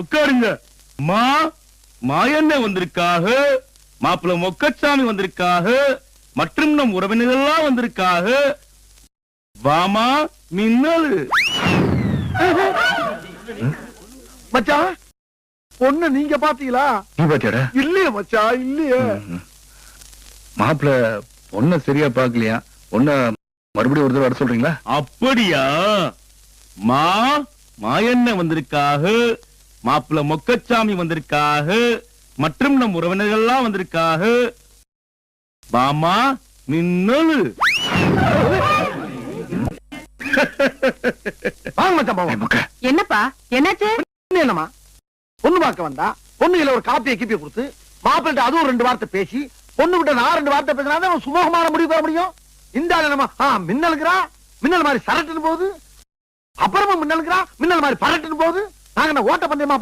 உட்காருங்க. மாயண்ணே வந்திருக்காக, மாப்பிள்ள மொக்கச்சாமி வந்திருக்காக, மற்றும் நம் உறவினர்கள்லாம் வந்திருக்காக. வாமா மின்னல். மச்சான், பொண்ணு நீங்க பாத்தீங்களா? நீ பாத்தியாடா? இல்லையே மச்சான், இல்லையே. மாப்பிள்ள பொண்ண சரியா பாக்கலையா? பொண்ண மறுபடியும் ஒரு தடவை வர சொல்றீங்களா? அப்படியா? மாயண்ணே வந்திருக்காக, மாப்பிள்ள மொக்கச்சாமி வந்திருக்காக, மற்றும் நம் உறவினர்கள்லாம் வந்திருக்காக. வாமா மின்னல். வாங்க மச்சான் பாவம். என்னப்பா என்னாச்சு? என்னமா பொண்ணு பார்க்க வந்தா பொண்ணுல ஒரு காப்பியை கிப்பியை கொடுத்து மாப்பிள்ளை அதுவும் 2 வார்த்தை பேசி பொண்ணு கிட்ட நான் 2 வார்த்தை பேசினா சுமூகமான முடிவு பெற முடியும். இந்த ஆளு நம்ம மின்னலுங்கிறா, மின்னல் மாதிரி சரட்டுன்னு போகுது. அப்புறமா மின்னலுங்கிறா, மின்னல் மாதிரி பரட்டுன்னு போகுது. நாங்க ஓட்ட பந்தயமா